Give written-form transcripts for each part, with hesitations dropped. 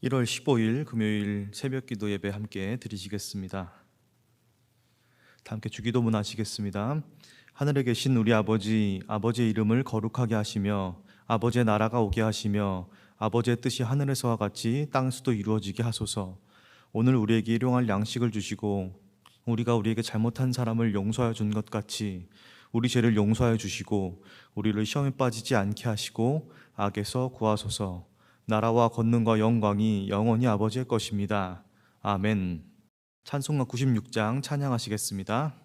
1월 15일 금요일 새벽기도 예배 함께 드리시겠습니다. 다 함께 주기도문 하시겠습니다. 하늘에 계신 우리 아버지, 아버지의 이름을 거룩하게 하시며 아버지의 나라가 오게 하시며 아버지의 뜻이 하늘에서와 같이 땅에서도 이루어지게 하소서. 오늘 우리에게 일용할 양식을 주시고 우리가 우리에게 잘못한 사람을 용서하여 준 것 같이 우리 죄를 용서하여 주시고 우리를 시험에 빠지지 않게 하시고 악에서 구하소서. 나라와 권능과 영광이 영원히 아버지의 것입니다. 아멘. 찬송가 96장 찬양하시겠습니다.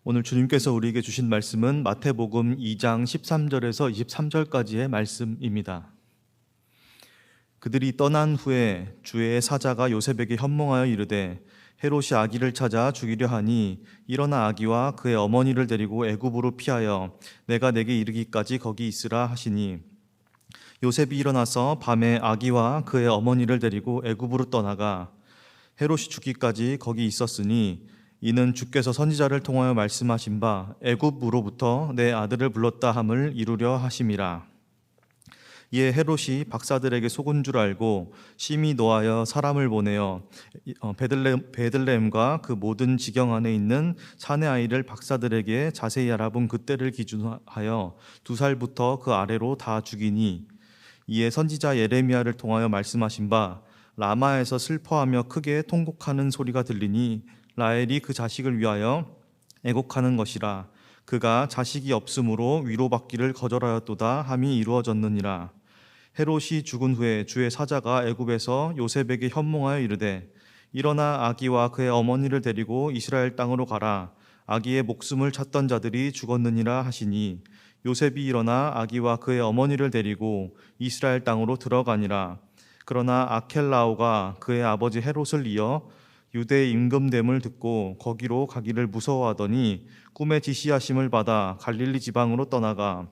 오늘 주님께서 우리에게 주신 말씀은 마태복음 2장 13절에서 23절까지의 말씀입니다. 그들이 떠난 후에 주의 사자가 요셉에게 현몽하여 이르되 헤롯이 아기를 찾아 죽이려 하니 일어나 아기와 그의 어머니를 데리고 애굽으로 피하여 내가 내게 이르기까지 거기 있으라 하시니 요셉이 일어나서 밤에 아기와 그의 어머니를 데리고 애굽으로 떠나가 헤롯이 죽기까지 거기 있었으니 이는 주께서 선지자를 통하여 말씀하신 바 애굽으로부터 내 아들을 불렀다 함을 이루려 하심이라. 이에 헤롯이 박사들에게 속은 줄 알고 심히 노하여 사람을 보내어 베들레헴과 그 모든 지경 안에 있는 사내 아이를 박사들에게 자세히 알아본 그때를 기준하여 2살부터 그 아래로 다 죽이니 이에 선지자 예레미야를 통하여 말씀하신 바 라마에서 슬퍼하며 크게 통곡하는 소리가 들리니 라헬이 그 자식을 위하여 애곡하는 것이라. 그가 자식이 없으므로 위로받기를 거절하였도다 함이 이루어졌느니라. 헤롯이 죽은 후에 주의 사자가 애굽에서 요셉에게 현몽하여 이르되 일어나 아기와 그의 어머니를 데리고 이스라엘 땅으로 가라. 아기의 목숨을 찾던 자들이 죽었느니라 하시니 요셉이 일어나 아기와 그의 어머니를 데리고 이스라엘 땅으로 들어가니라. 그러나 아켈라오가 그의 아버지 헤롯을 이어 유대의 임금됨을 듣고 거기로 가기를 무서워하더니 꿈에 지시하심을 받아 갈릴리 지방으로 떠나가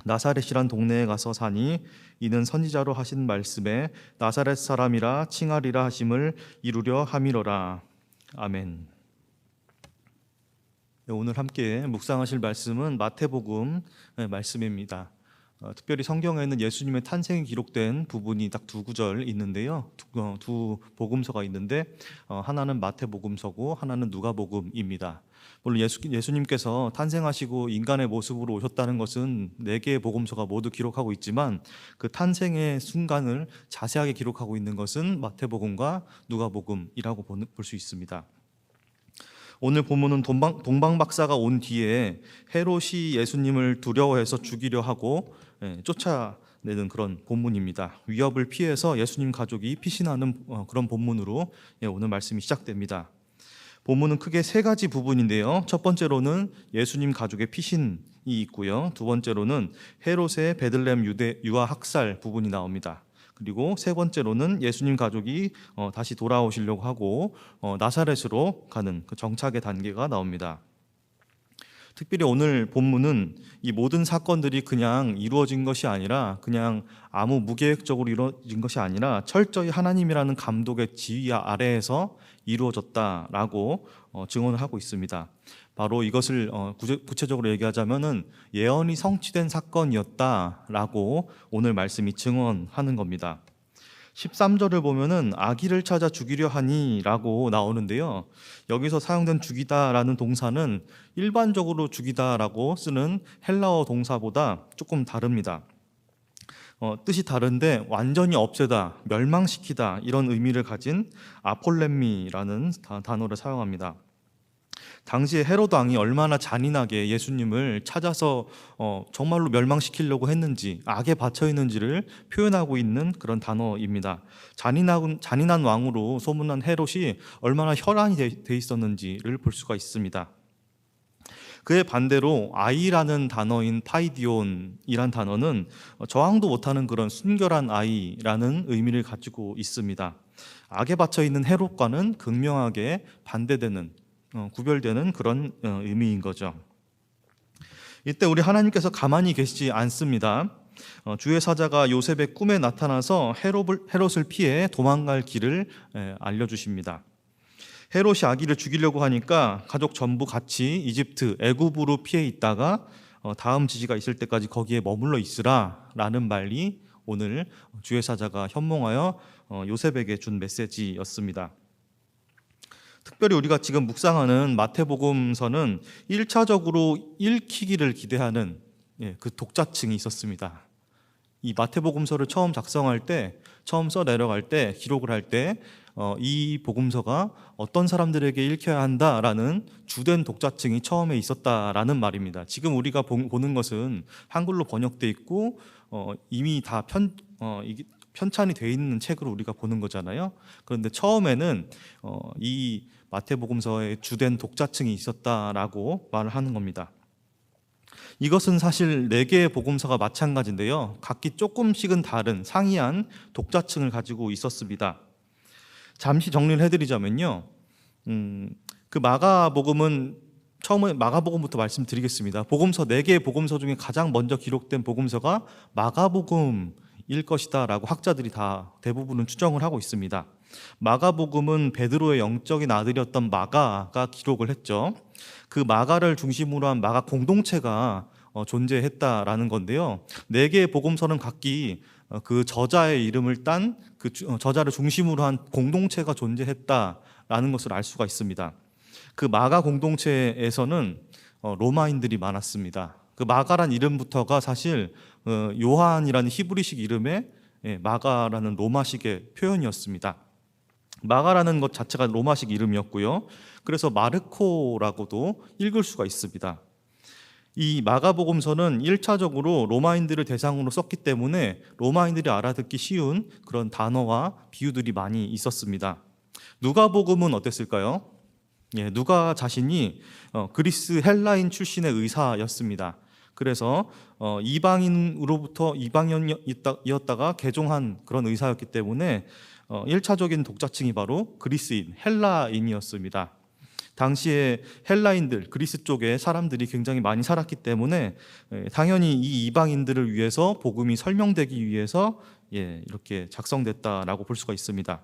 나사렛이란 동네에 가서 사니 이는 선지자로 하신 말씀에 나사렛 사람이라 칭하리라 하심을 이루려 함이로라. 아멘. 오늘 함께 묵상하실 말씀은 마태복음 말씀입니다. 특별히 성경에는 예수님의 탄생이 기록된 부분이 딱 두 구절 있는데요. 두 복음서가 있는데 하나는 마태복음서고 하나는 누가복음입니다. 물론 예수님께서 탄생하시고 인간의 모습으로 오셨다는 것은 네 개의 복음서가 모두 기록하고 있지만 그 탄생의 순간을 자세하게 기록하고 있는 것은 마태복음과 누가복음이라고 볼 수 있습니다. 오늘 본문은 동방박사가 온 뒤에 헤롯이 예수님을 두려워해서 죽이려 하고 쫓아내는 그런 본문입니다. 위협을 피해서 예수님 가족이 피신하는 그런 본문으로 오늘 말씀이 시작됩니다. 본문은 크게 세 가지 부분인데요. 첫 번째로는 예수님 가족의 피신이 있고요. 두 번째로는 헤롯의 베들레헴 유아 학살 부분이 나옵니다. 그리고 세 번째로는 예수님 가족이 다시 돌아오시려고 하고 나사렛으로 가는 그 정착의 단계가 나옵니다. 특별히 오늘 본문은 이 모든 사건들이 그냥 이루어진 것이 아니라 그냥 아무 무계획적으로 이루어진 것이 아니라 철저히 하나님이라는 감독의 지휘 아래에서 이루어졌다라고 증언을 하고 있습니다. 바로 이것을 구체적으로 얘기하자면은 예언이 성취된 사건이었다라고 오늘 말씀이 증언하는 겁니다. 13절을 보면은 아기를 찾아 죽이려 하니라고 나오는데요. 여기서 사용된 죽이다라는 동사는 일반적으로 죽이다라고 쓰는 헬라어 동사보다 조금 다릅니다. 뜻이 다른데 완전히 없애다, 멸망시키다 이런 의미를 가진 아폴렘미라는 단어를 사용합니다. 당시에 헤롯 왕이 얼마나 잔인하게 예수님을 찾아서 정말로 멸망시키려고 했는지, 악에 받쳐 있는지를 표현하고 있는 그런 단어입니다. 잔인한 왕으로 소문난 헤롯이 얼마나 혈안이 돼 있었는지를 볼 수가 있습니다. 그의 반대로 아이라는 단어인 파이디온이란 단어는 저항도 못하는 그런 순결한 아이라는 의미를 가지고 있습니다. 악에 받쳐 있는 헤롯과는 극명하게 반대되는 구별되는 그런 의미인 거죠. 이때 우리 하나님께서 가만히 계시지 않습니다. 주의 사자가 요셉의 꿈에 나타나서 헤롯을 피해 도망갈 길을 알려주십니다. 헤롯이 아기를 죽이려고 하니까 가족 전부 같이 이집트 애굽으로 피해 있다가 다음 지시가 있을 때까지 거기에 머물러 있으라 라는 말이 오늘 주의 사자가 현몽하여 요셉에게 준 메시지였습니다. 특별히 우리가 지금 묵상하는 마태복음서는 1차적으로 읽히기를 기대하는 그 독자층이 있었습니다. 이 마태복음서를 처음 작성할 때, 처음 써 내려갈 때, 기록을 할 때 이 복음서가 어떤 사람들에게 읽혀야 한다라는 주된 독자층이 처음에 있었다라는 말입니다. 지금 우리가 보는 것은 한글로 번역돼 있고 이미 다 편찬이 돼 있는 책으로 우리가 보는 거잖아요. 그런데 처음에는 이 마태복음서의 주된 독자층이 있었다라고 말을 하는 겁니다. 이것은 사실 4개의 복음서가 마찬가지인데요. 각기 조금씩은 다른 상이한 독자층을 가지고 있었습니다. 잠시 정리를 해드리자면요. 그 마가복음은 처음에 마가복음부터 말씀드리겠습니다. 복음서 4개의 복음서 중에 가장 먼저 기록된 복음서가 마가복음일 것이다 라고 학자들이 다 대부분은 추정을 하고 있습니다. 마가복음은 베드로의 영적인 아들이었던 마가가 기록을 했죠. 그 마가를 중심으로 한 마가 공동체가 존재했다라는 건데요. 4개의 복음서는 각기 그 저자의 이름을 딴 그 저자를 중심으로 한 공동체가 존재했다라는 것을 알 수가 있습니다. 그 마가 공동체에서는 로마인들이 많았습니다. 그 마가란 이름부터가 사실 요한이라는 히브리식 이름의 마가라는 로마식의 표현이었습니다. 마가라는 것 자체가 로마식 이름이었고요. 그래서 마르코라고도 읽을 수가 있습니다. 이 마가복음서는 1차적으로 로마인들을 대상으로 썼기 때문에 로마인들이 알아듣기 쉬운 그런 단어와 비유들이 많이 있었습니다. 누가복음은 어땠을까요? 누가 자신이 그리스 헬라인 출신의 의사였습니다. 그래서 이방인으로부터 이방인이었다가 개종한 그런 의사였기 때문에 1차적인 독자층이 바로 그리스인, 헬라인이었습니다. 당시에 헬라인들, 그리스 쪽에 사람들이 굉장히 많이 살았기 때문에 당연히 이 이방인들을 위해서 복음이 설명되기 위해서 이렇게 작성됐다라고 볼 수가 있습니다.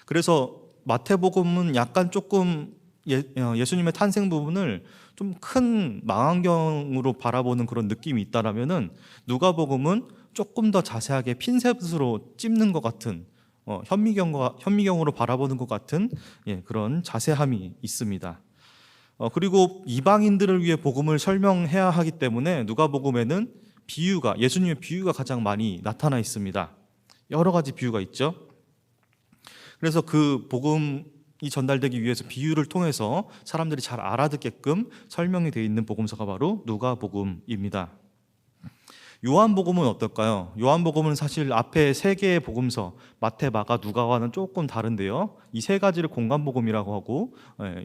그래서 마태복음은 약간 조금 예수님의 탄생 부분을 좀 큰 망원경으로 바라보는 그런 느낌이 있다라면은 누가복음은 조금 더 자세하게 핀셋으로 찝는 것 같은 현미경으로 바라보는 것 같은 그런 자세함이 있습니다. 그리고 이방인들을 위해 복음을 설명해야 하기 때문에 누가복음에는 예수님의 비유가 가장 많이 나타나 있습니다. 여러 가지 비유가 있죠. 그래서 그 복음이 전달되기 위해서 비유를 통해서 사람들이 잘 알아듣게끔 설명이 되어 있는 복음서가 바로 누가복음입니다. 요한복음은 어떨까요? 요한복음은 사실 앞에 세 개의 복음서 마태, 마가, 누가와는 조금 다른데요. 이 세 가지를 공관복음이라고 하고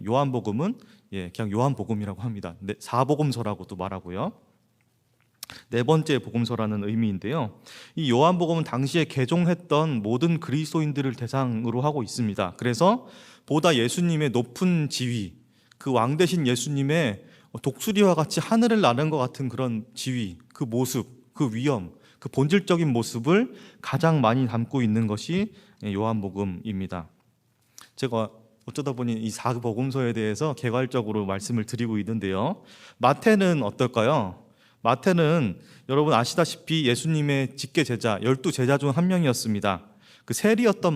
요한복음은 그냥 요한복음이라고 합니다. 사복음서라고도 말하고요. 네 번째 복음서라는 의미인데요. 이 요한복음은 당시에 개종했던 모든 그리스도인들을 대상으로 하고 있습니다. 그래서 보다 예수님의 높은 지위, 그 왕 대신 예수님의 독수리와 같이 하늘을 나는 것 같은 그런 지위, 그 모습, 그 위엄, 그 본질적인 모습을 가장 많이 담고 있는 것이 요한복음입니다. 제가 어쩌다 보니 이 4복음서에 대해서 개괄적으로 말씀을 드리고 있는데요. 마태는 어떨까요? 마태는 여러분 아시다시피 예수님의 직계 제자, 12제자 중 한 명이었습니다. 그 세리였던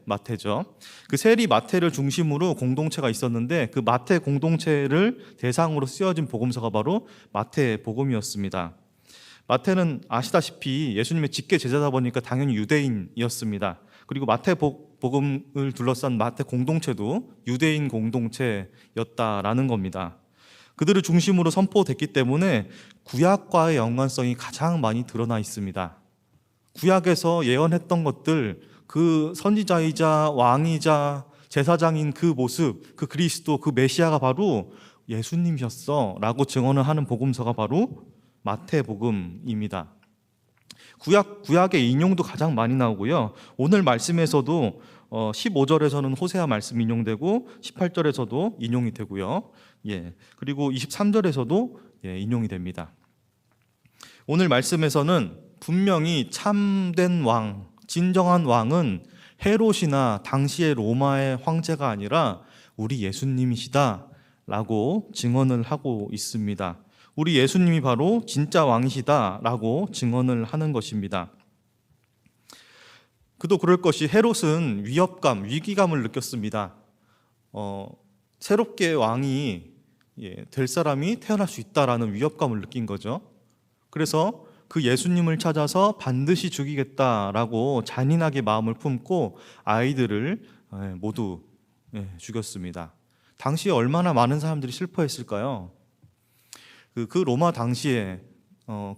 마태죠. 그 세리 마태를 중심으로 공동체가 있었는데 그 마태 공동체를 대상으로 쓰여진 복음서가 바로 마태복음이었습니다. 마태는 아시다시피 예수님의 직계 제자다 보니까 당연히 유대인이었습니다. 그리고 마태복음을 둘러싼 마태 공동체도 유대인 공동체였다라는 겁니다. 그들을 중심으로 선포됐기 때문에 구약과의 연관성이 가장 많이 드러나 있습니다. 구약에서 예언했던 것들, 그 선지자이자 왕이자 제사장인 그 모습, 그 그리스도, 그 메시아가 바로 예수님이셨어 라고 증언을 하는 복음서가 바로 마태복음입니다. 구약의 인용도 가장 많이 나오고요. 오늘 말씀에서도 15절에서는 호세아 말씀 인용되고 18절에서도 인용이 되고요. 그리고 23절에서도 인용이 됩니다. 오늘 말씀에서는 분명히 참된 왕, 진정한 왕은 헤롯이나 당시의 로마의 황제가 아니라 우리 예수님이시다 라고 증언을 하고 있습니다. 우리 예수님이 바로 진짜 왕이시다 라고 증언을 하는 것입니다. 그도 그럴 것이 헤롯은 위기감을 느꼈습니다. 새롭게 왕이 될 사람이 태어날 수 있다라는 위협감을 느낀 거죠. 그래서 그 예수님을 찾아서 반드시 죽이겠다라고 잔인하게 마음을 품고 아이들을 모두 죽였습니다. 당시에 얼마나 많은 사람들이 슬퍼했을까요? 그 로마 당시에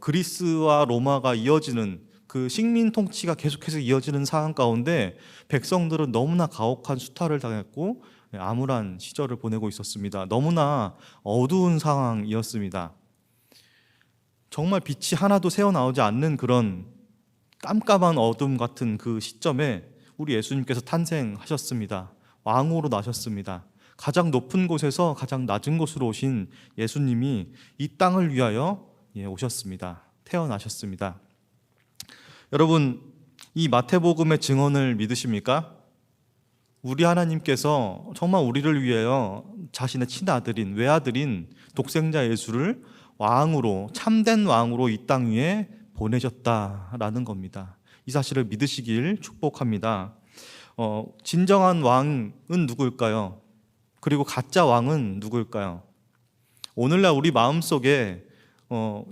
그리스와 로마가 이어지는 그 식민 통치가 계속해서 이어지는 상황 가운데 백성들은 너무나 가혹한 수탈을 당했고 암울한 시절을 보내고 있었습니다. 너무나 어두운 상황이었습니다. 정말 빛이 하나도 새어나오지 않는 그런 깜깜한 어둠 같은 그 시점에 우리 예수님께서 탄생하셨습니다. 왕으로 나셨습니다. 가장 높은 곳에서 가장 낮은 곳으로 오신 예수님이 이 땅을 위하여 오셨습니다. 태어나셨습니다. 여러분, 이 마태복음의 증언을 믿으십니까? 우리 하나님께서 정말 우리를 위하여 자신의 친아들인 외아들인 독생자 예수를 왕으로, 참된 왕으로 이 땅 위에 보내셨다라는 겁니다. 이 사실을 믿으시길 축복합니다. 진정한 왕은 누구일까요? 그리고 가짜 왕은 누구일까요? 오늘날 우리 마음속에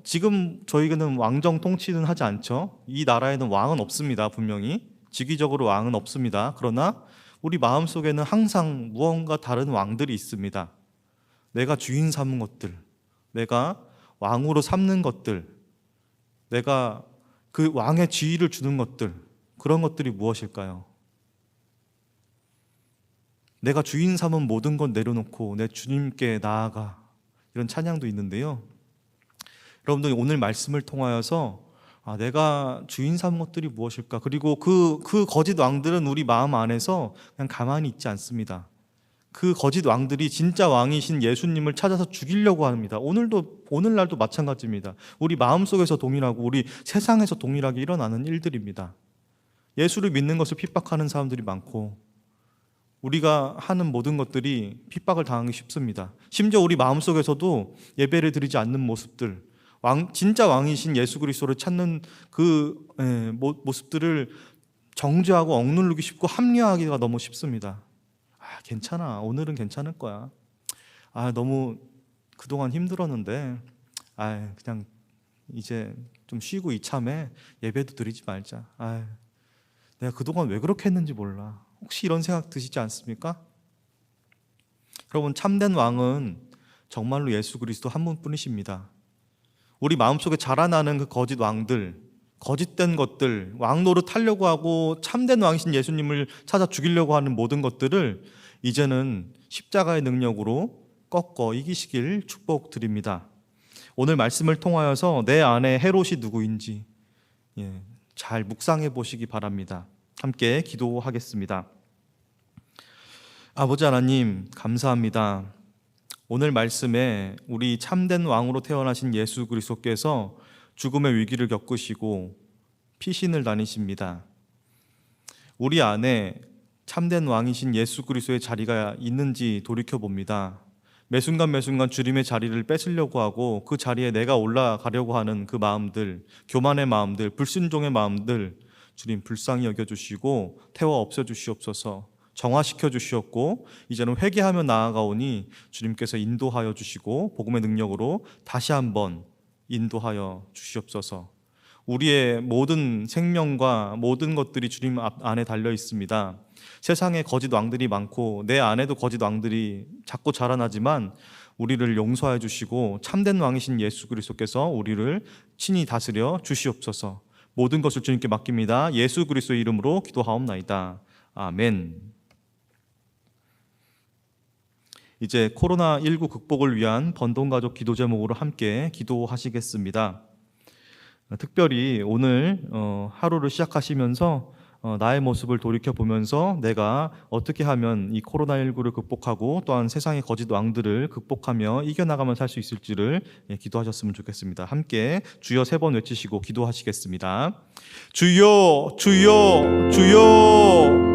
지금 저희는 왕정 통치는 하지 않죠. 이 나라에는 왕은 없습니다. 분명히 직위적으로 왕은 없습니다. 그러나 우리 마음속에는 항상 무언가 다른 왕들이 있습니다. 내가 주인 삼은 것들, 내가 왕으로 삼는 것들, 내가 그 왕의 지위를 주는 것들, 그런 것들이 무엇일까요? 내가 주인 삼은 모든 것 내려놓고 내 주님께 나아가, 이런 찬양도 있는데요. 여러분들 오늘 말씀을 통하여서 내가 주인 삼은 것들이 무엇일까? 그리고 그 거짓 왕들은 우리 마음 안에서 그냥 가만히 있지 않습니다. 그 거짓 왕들이 진짜 왕이신 예수님을 찾아서 죽이려고 합니다. 오늘날도 마찬가지입니다. 우리 마음속에서 동일하고 우리 세상에서 동일하게 일어나는 일들입니다. 예수를 믿는 것을 핍박하는 사람들이 많고 우리가 하는 모든 것들이 핍박을 당하기 쉽습니다. 심지어 우리 마음속에서도 예배를 드리지 않는 모습들, 진짜 왕이신 예수 그리스도를 찾는 그 모습들을 정죄하고 억누르기 쉽고 합리화하기가 너무 쉽습니다. 괜찮아, 오늘은 괜찮을 거야. 너무 그동안 힘들었는데 그냥 이제 좀 쉬고 이참에 예배도 드리지 말자. 내가 그동안 왜 그렇게 했는지 몰라. 혹시 이런 생각 드시지 않습니까? 여러분, 참된 왕은 정말로 예수 그리스도 한 분뿐이십니다. 우리 마음속에 자라나는 그 거짓 왕들, 거짓된 것들, 왕 노릇하려고 하고 참된 왕이신 예수님을 찾아 죽이려고 하는 모든 것들을 이제는 십자가의 능력으로 꺾어 이기시길 축복드립니다. 오늘 말씀을 통하여서 내 안에 헤롯이 누구인지 잘 묵상해 보시기 바랍니다. 함께 기도하겠습니다. 아버지 하나님, 감사합니다. 오늘 말씀에 우리 참된 왕으로 태어나신 예수 그리스도께서 죽음의 위기를 겪으시고 피신을 다니십니다. 우리 안에 참된 왕이신 예수 그리스도의 자리가 있는지 돌이켜봅니다. 매순간 매순간 주님의 자리를 뺏으려고 하고 그 자리에 내가 올라가려고 하는 그 마음들, 교만의 마음들, 불순종의 마음들 주님 불쌍히 여겨주시고 태워 없애주시옵소서. 정화시켜 주시옵고 이제는 회개하며 나아가오니 주님께서 인도하여 주시고 복음의 능력으로 다시 한번 인도하여 주시옵소서. 우리의 모든 생명과 모든 것들이 주님 안에 달려 있습니다. 세상에 거짓 왕들이 많고 내 안에도 거짓 왕들이 자꾸 자라나지만 우리를 용서해 주시고 참된 왕이신 예수 그리스도께서 우리를 친히 다스려 주시옵소서. 모든 것을 주님께 맡깁니다. 예수 그리스도의 이름으로 기도하옵나이다. 아멘. 이제 코로나19 극복을 위한 번동가족 기도 제목으로 함께 기도하시겠습니다. 특별히 오늘 하루를 시작하시면서 나의 모습을 돌이켜보면서 내가 어떻게 하면 이 코로나19를 극복하고 또한 세상의 거짓 왕들을 극복하며 이겨나가며 살 수 있을지를 기도하셨으면 좋겠습니다. 함께 주여 3번 외치시고 기도하시겠습니다. 주여, 주여, 주여.